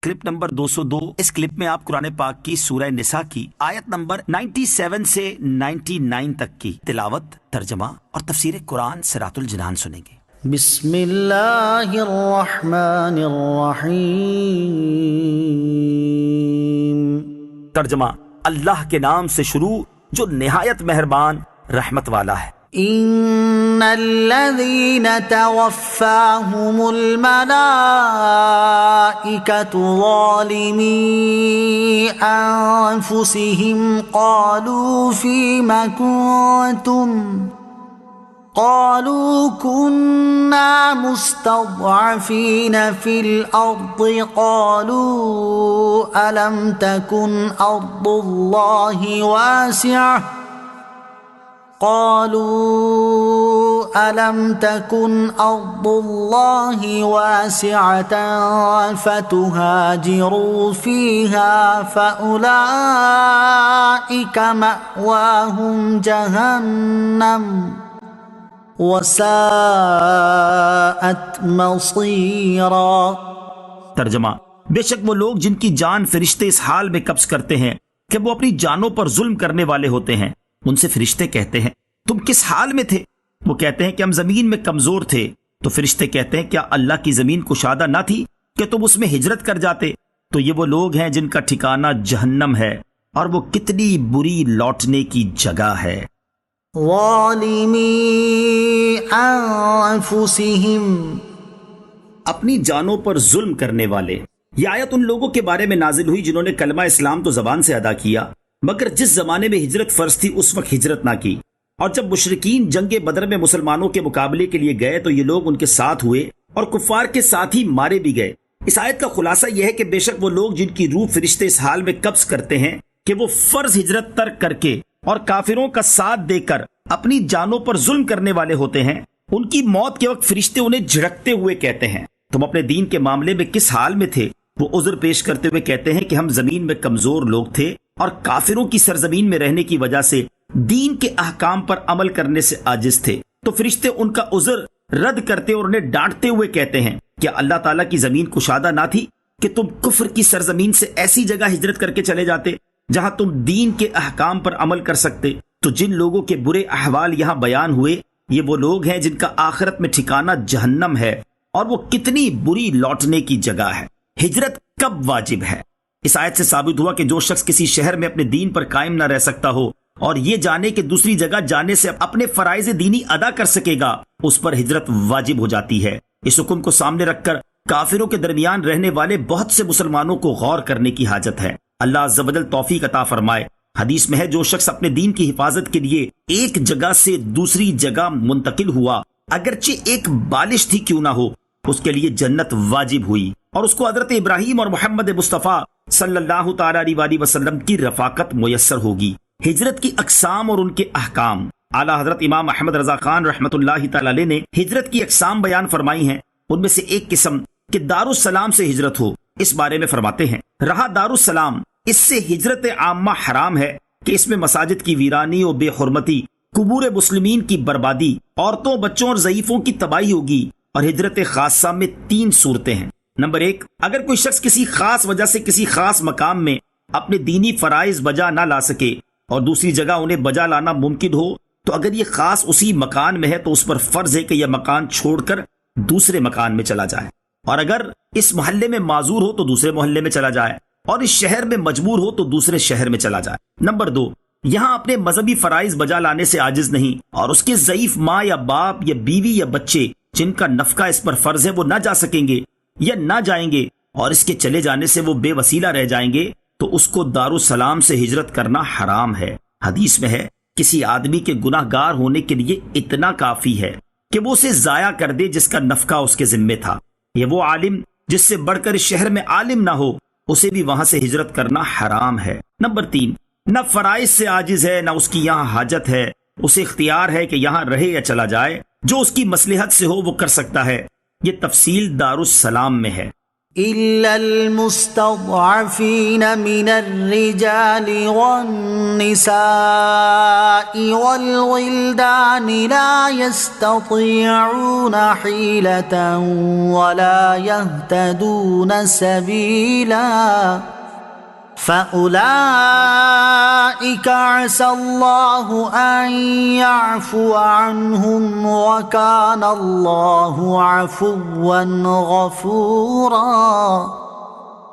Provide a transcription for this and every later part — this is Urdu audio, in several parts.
Clip number 202۔ اس کلپ میں آپ قرآن پاک کی سورہ نساء کی آیت نمبر 97 سے 99 تک کی تلاوت، ترجمہ اور تفسیر قرآن صراط الجنان سنیں گے۔ بسم اللہ الرحمن الرحیم۔ ترجمہ: اللہ کے نام سے شروع جو نہایت مہربان رحمت والا ہے۔ ان الذين توفاهم الملائكة ظالمي انفسهم قالوا فيم كنتم قالوا كنا مستضعفين في الأرض قالوا ألم تكن أرض الله واسعة فتهاجروا فيها فأولئك مأواهم جهنم وساءت مصيرا۔ ترجمہ: بے شک وہ لوگ جن کی جان فرشتے اس حال میں قبض کرتے ہیں کہ وہ اپنی جانوں پر ظلم کرنے والے ہوتے ہیں، ان سے فرشتے کہتے ہیں تم کس حال میں تھے؟ وہ کہتے ہیں کہ ہم زمین میں کمزور تھے۔ تو فرشتے کہتے ہیں کیا اللہ کی زمین کشادہ نہ تھی کہ تم اس میں ہجرت کر جاتے؟ تو یہ وہ لوگ ہیں جن کا ٹھکانہ جہنم ہے، اور وہ کتنی بری لوٹنے کی جگہ ہے۔ ظالمی انفسہم، اپنی جانوں پر ظلم کرنے والے۔ یہ آیت ان لوگوں کے بارے میں نازل ہوئی جنہوں نے کلمہ اسلام تو زبان سے ادا کیا، مگر جس زمانے میں ہجرت فرض تھی اس وقت ہجرت نہ کی، اور جب مشرکین جنگ بدر میں مسلمانوں کے مقابلے کے لیے گئے تو یہ لوگ ان کے ساتھ ہوئے اور کفار کے ساتھ ہی مارے بھی گئے۔ اس آیت کا خلاصہ یہ ہے کہ بے شک وہ لوگ جن کی روح فرشتے اس حال میں قبض کرتے ہیں کہ وہ فرض ہجرت ترک کر کے اور کافروں کا ساتھ دے کر اپنی جانوں پر ظلم کرنے والے ہوتے ہیں، ان کی موت کے وقت فرشتے انہیں جھڑکتے ہوئے کہتے ہیں تم اپنے دین کے معاملے میں کس حال میں تھے؟ وہ عذر پیش کرتے ہوئے کہتے ہیں کہ ہم زمین میں کمزور لوگ تھے اور کافروں کی سرزمین میں رہنے کی وجہ سے دین کے احکام پر عمل کرنے سے عاجز تھے۔ تو فرشتے ان کا عذر رد کرتے اور انہیں ڈانٹتے ہوئے کہتے ہیں کہ اللہ تعالیٰ کی زمین کشادہ نہ تھی کہ تم کفر کی سرزمین سے ایسی جگہ ہجرت کر کے چلے جاتے جہاں تم دین کے احکام پر عمل کر سکتے۔ تو جن لوگوں کے برے احوال یہاں بیان ہوئے یہ وہ لوگ ہیں جن کا آخرت میں ٹھکانہ جہنم ہے، اور وہ کتنی بری لوٹنے کی جگہ ہے۔ ہجرت کب واجب ہے؟ اس آیت سے ثابت ہوا کہ جو شخص کسی شہر میں اپنے دین پر قائم نہ رہ سکتا ہو اور یہ جانے کہ دوسری جگہ جانے سے اپنے فرائض دینی ادا کر سکے گا، اس پر ہجرت واجب ہو جاتی ہے۔ اس حکم کو سامنے رکھ کر کافروں کے درمیان رہنے والے بہت سے مسلمانوں کو غور کرنے کی حاجت ہے۔ اللہ عز و جل توفیق عطا فرمائے۔ حدیث میں ہے جو شخص اپنے دین کی حفاظت کے لیے ایک جگہ سے دوسری جگہ منتقل ہوا، اگرچہ ایک بالش تھی کیوں نہ ہو، اس کے لیے جنت واجب ہوئی، اور اس کو حضرت ابراہیم اور محمد مصطفیٰ صلی اللہ تعالی علیہ وسلم کی رفاقت میسر ہوگی۔ ہجرت کی اقسام اور ان کے احکام۔ اعلیٰ حضرت امام احمد رضا خان رحمۃ اللہ تعالی علیہ نے ہجرت کی اقسام بیان فرمائی ہیں۔ ان میں سے ایک قسم کہ دارالسلام سے ہجرت ہو، اس بارے میں فرماتے ہیں رہا دارالسلام، اس سے ہجرت عامہ حرام ہے کہ اس میں مساجد کی ویرانی و بے حرمتی، قبور مسلمین کی بربادی، عورتوں بچوں اور ضعیفوں کی تباہی ہوگی۔ اور ہجرت خاصہ میں 3 صورتیں ہیں۔ نمبر 1، اگر کوئی شخص کسی خاص وجہ سے کسی خاص مقام میں اپنے دینی فرائض بجا نہ لا سکے اور دوسری جگہ انہیں بجا لانا ممکن ہو، تو اگر یہ خاص اسی مکان میں ہے تو اس پر فرض ہے کہ یہ مکان چھوڑ کر دوسرے مکان میں چلا جائے، اور اگر اس محلے میں معذور ہو تو دوسرے محلے میں چلا جائے، اور اس شہر میں مجبور ہو تو دوسرے شہر میں چلا جائے۔ نمبر 2، یہاں اپنے مذہبی فرائض بجا لانے سے عاجز نہیں، اور اس کے ضعیف ماں یا باپ یا بیوی یا بچے جن کا نفقہ اس پر فرض ہے وہ نہ جا سکیں گے یا نہ جائیں گے، اور اس کے چلے جانے سے وہ بے وسیلہ رہ جائیں گے، تو اس کو دارالسلام سے ہجرت کرنا حرام ہے۔ حدیث میں ہے کسی آدمی کے گناہ گار ہونے کے لیے اتنا کافی ہے کہ وہ اسے ضائع کر دے جس کا نفقہ اس کے ذمے تھا۔ یہ وہ عالم جس سے بڑھ کر اس شہر میں عالم نہ ہو، اسے بھی وہاں سے ہجرت کرنا حرام ہے۔ نمبر 3، نہ فرائض سے عاجز ہے نہ اس کی یہاں حاجت ہے، اسے اختیار ہے کہ یہاں رہے یا چلا جائے، جو اس کی مصلحت سے ہو وہ کر سکتا ہے۔ یہ تفصیل دارالسلام میں ہے۔ إلا المستضعفين من الرجال والنساء والولدان لا يستطيعون حيلة ولا يهتدون سبيلا فأولئك عسى الله أن يعفو عنهم وكان الله عفوا غفورا۔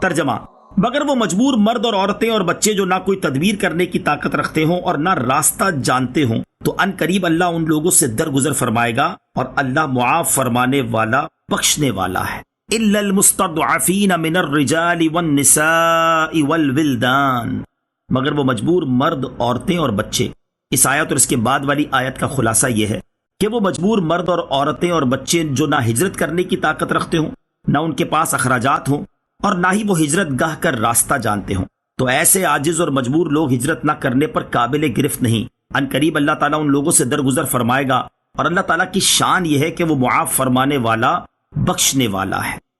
ترجمہ: مگر وہ مجبور مرد اور عورتیں اور بچے جو نہ کوئی تدبیر کرنے کی طاقت رکھتے ہوں اور نہ راستہ جانتے ہوں، تو ان قریب اللہ ان لوگوں سے درگزر فرمائے گا اور اللہ معاف فرمانے والا بخشنے والا ہے۔ إِلَّا الْمُسْتَضْعَفِينَ مِنَ الرِّجَالِ وَالنِّسَاءِ وَالْوِلْدَانِ، مگر وہ مجبور مرد، عورتیں اور بچے۔ اس آیت اور اس کے بعد والی آیت کا خلاصہ یہ ہے کہ وہ مجبور مرد اور عورتیں اور بچے جو نہ ہجرت کرنے کی طاقت رکھتے ہوں، نہ ان کے پاس اخراجات ہوں، اور نہ ہی وہ ہجرت گاہ کر راستہ جانتے ہوں، تو ایسے عاجز اور مجبور لوگ ہجرت نہ کرنے پر قابل گرفت نہیں۔ ان قریب اللہ تعالیٰ ان لوگوں سے درگزر فرمائے گا، اور اللہ تعالیٰ کی شان یہ ہے کہ وہ معاف فرمانے والا، بخشنے والا ہے۔